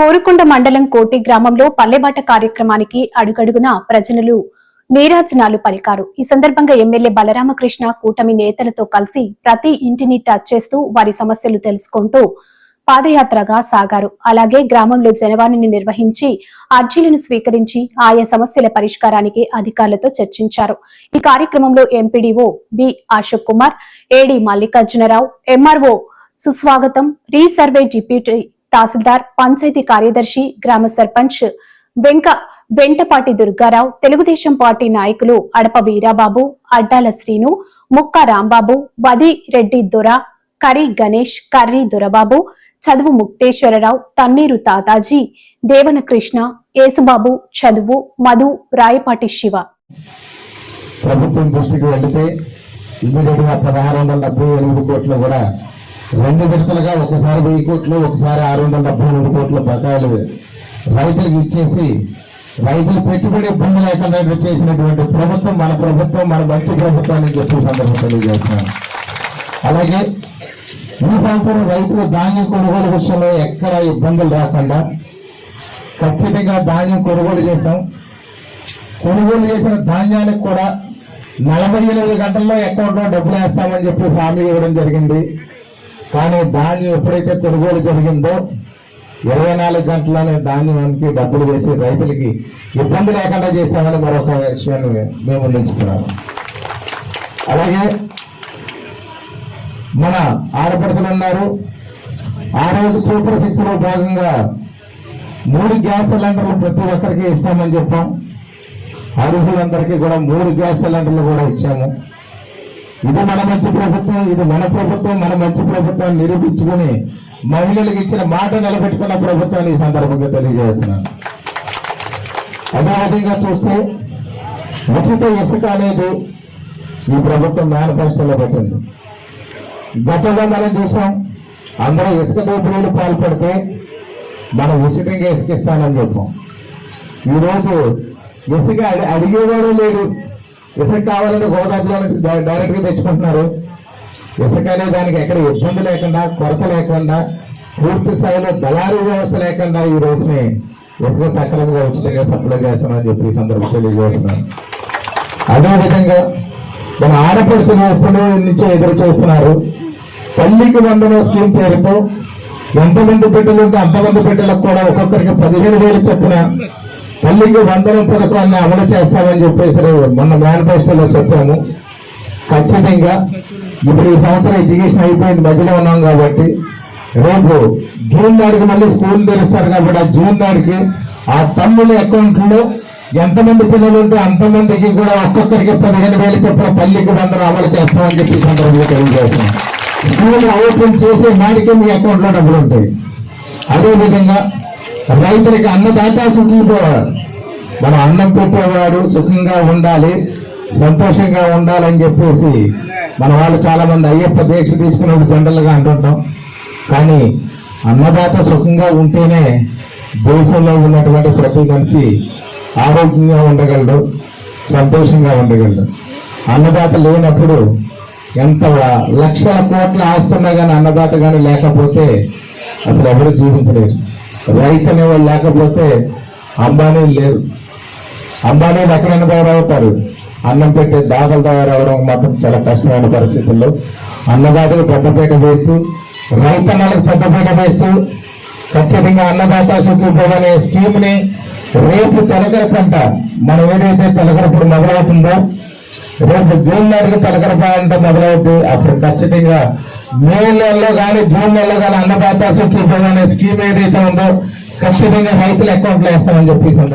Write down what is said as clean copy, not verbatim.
కోరుకొండ మండలం కోటి గ్రామంలో పల్లెబాట కార్యక్రమానికి అడుగడుగున ప్రజలు నీరాజనాలు పలికారు. ఈ సందర్భంగా ఎమ్మెల్యే బలరామకృష్ణ కూటమి నేతలతో కలిసి ప్రతి ఇంటిని టచ్ చేస్తూ వారి సమస్యలు తెలుసుకుంటూ పాదయాత్రగా సాగారు. అలాగే గ్రామంలో జనవాణిని నిర్వహించి అర్జీలను స్వీకరించి ఆయా సమస్యల పరిష్కారానికి అధికారులతో చర్చించారు. ఈ కార్యక్రమంలో ఎంపీడీఓ బి అశోక్ కుమార్, ఏడీ మల్లికార్జునరావు, ఎంఆర్ఓ సుస్వాగతం, రీసర్వే డిప్యూటీ తహసీల్దార్, పంచాయతీ కార్యదర్శి, గ్రామ సర్పంచ్ వెంటపాటి దుర్గారావు, తెలుగుదేశం పార్టీ నాయకులు అడప వీరాబాబు, అడ్డాల శ్రీను, ముక్క రాంబాబు, వది రెడ్డి దొర, కరి గణేష్, కర్రి దొరబాబు, చదువు ముక్తేశ్వరరావు, తన్నీరు తాతాజీ, దేవన కృష్ణ, యేసుబాబు, చదువు, మధు, రాయపాటి శివ. ప్రభుత్వం దృష్టికి వెళితే ఇమ్మీడియట్ గా 1678 కోట్లు కూడా 2 విడతలుగా ఒకసారి 1000 కోట్లు, ఒకసారి 672 కోట్ల బకాయిలు రైతులకు ఇచ్చేసి రైతులు పెట్టుబడి ఇబ్బంది లేకుండా చేసినటువంటి ప్రభుత్వం మన మంచి ప్రభుత్వాన్ని చెప్పే సందర్భం తెలియజేస్తున్నాను. అలాగే ఈ సంవత్సరం రైతులు ధాన్యం కొనుగోలు విషయంలో ఎక్కడ ఇబ్బందులు రాకుండా ఖచ్చితంగా ధాన్యం కొనుగోలు చేశాం. కొనుగోలు చేసిన ధాన్యానికి కూడా 48 గంటల్లో అకౌంట్లో డబ్బులు వేస్తామని చెప్పి హామీ ఇవ్వడం జరిగింది. కానీ ధాన్యం ఎప్పుడైతే కొనుగోలు జరిగిందో 24 గంటల్లోనే ధాన్యానికి డబ్బులు వేసి రైతులకి ఇబ్బంది లేకుండా చేశామని మరొక విషయాన్ని మేము ఉంచుతున్నాము. అలాగే మన ఆడపడుచులు ఉన్నారు. ఆ రోజు సూపర్ 6 లో భాగంగా 3 గ్యాస్ సిలిండర్లు ప్రతి ఒక్కరికి ఇస్తామని చెప్పాం. అర్హులందరికీ కూడా 3 గ్యాస్ సిలిండర్లు కూడా ఇచ్చాము. ఇది మన మంచి ప్రభుత్వం, ఇది మన ప్రభుత్వం, మన మంచి ప్రభుత్వాన్ని నిరూపించుకుని మహిళలకు ఇచ్చిన మాట నిలబెట్టుకున్న ప్రభుత్వాన్ని ఈ సందర్భంగా తెలియజేస్తున్నాను. అదేవిధంగా చూస్తే ఉచిత ఇసుక అనేది ఈ ప్రభుత్వం మేనిఫెస్టోలో పెట్టింది. గతంలో మనం చూసాం, అందరూ ఇసుక దోపిడీలు పాల్పడితే మనం ఉచితంగా ఇసుక ఇస్తానని చెప్పాం. ఈరోజు ఇసుక అడిగేవాడు లేడు. ఇసుక కావాలని గోదావరిలో నుంచి డైరెక్ట్ గా తెచ్చుకుంటున్నారు. ఇసుక అనే దానికి ఎక్కడ ఇబ్బంది లేకుండా, కొరత లేకుండా, పూర్తి స్థాయిలో దళారీ వ్యవస్థ లేకుండా ఈ రోజుని ఇసుక సక్రమంగా ఉచితంగా సప్లై చేస్తున్నామని చెప్పి ఈ సందర్భం తెలియజేస్తున్నాను. అదేవిధంగా మన ఆడపడుచులు ఎప్పుడో నుంచో ఎదురు చూస్తున్నారు. తల్లికి వందనం స్కీమ్ పేరుతో ఎంతమంది బిడ్డలు ఉంటే అంతమంది బిడ్డలకు కూడా ఒక్కొక్కరికి 15,000 చొప్పున తల్లికి వందనం పథకాన్ని అమలు చేస్తామని చెప్పేసి మొన్న మేనిఫెస్టోలో చెప్పాము. ఖచ్చితంగా ఇప్పుడు ఈ సంవత్సరం ఎడ్యుకేషన్ అయిపోయింది, మధ్యలో ఉన్నాం కాబట్టి రేపు జూన్ నాటికి మళ్ళీ స్కూల్ తెరుస్తారు కాబట్టి ఆ జూన్ నాటికి ఆ తల్లుల అకౌంట్లో ఎంతమంది పిల్లలు ఉంటే అంతమందికి కూడా ఒక్కొక్కరికి 15,000 చొప్పున తల్లికి వందనం అమలు చేస్తామని చెప్పి సందర్భంగా తెలియజేస్తున్నాం. స్కూల్ ఓపెన్ చేసే నాటికి మీ అకౌంట్లో డబ్బులు ఉంటాయి. అదేవిధంగా రైతులకి అన్నదాత సుఖీపోవాలి. మనం అన్నం పెట్టేవాడు సుఖంగా ఉండాలి, సంతోషంగా ఉండాలని చెప్పేసి మన వాళ్ళు చాలా మంది అయ్యప్ప దీక్ష తీసుకున్నప్పుడు జనరల్గా అంటుంటాం. కానీ అన్నదాత సుఖంగా ఉంటేనే దేశంలో ఉన్నటువంటి ప్రతి మనిషి ఆరోగ్యంగా ఉండగలడు, సంతోషంగా ఉండగలడు. అన్నదాత లేనప్పుడు ఎంత లక్షల కోట్ల ఆస్తున్నా కానీ అన్నదాత కానీ లేకపోతే అసలు ఎవరు జీవించలేరు. రైతు అనేవాళ్ళు లేకపోతే అంబానీ లేరు. అంబానీలు ఎక్కడైనా తయారవుతారు, అన్నం పెట్టే దాతలు తయారవడం మాత్రం చాలా కష్టమైన పరిస్థితుల్లో అన్నదాతకు పెద్దపీట వేస్తూ, రైతన్నలకు పెద్దపీట వేస్తూ ఖచ్చితంగా అన్నదాత సుఖీభవ అనే స్కీమ్ ని రేపు తొలకర పంట మనం ఏదైతే తొలకరప్పుడు మొదలవుతుందో రేపు జూన్ నాటికి తొలకర పంట మొదలవుతుంది. అప్పుడు ఖచ్చితంగా మే నెలలో కానీ జూన్ నెలలో కానీ అన్నదాత సుఖీభవ అనే స్కీమ్ ఏదైతే ఉందో ఖచ్చితంగా రైతుల అకౌంట్లో వేస్తామని చెప్పి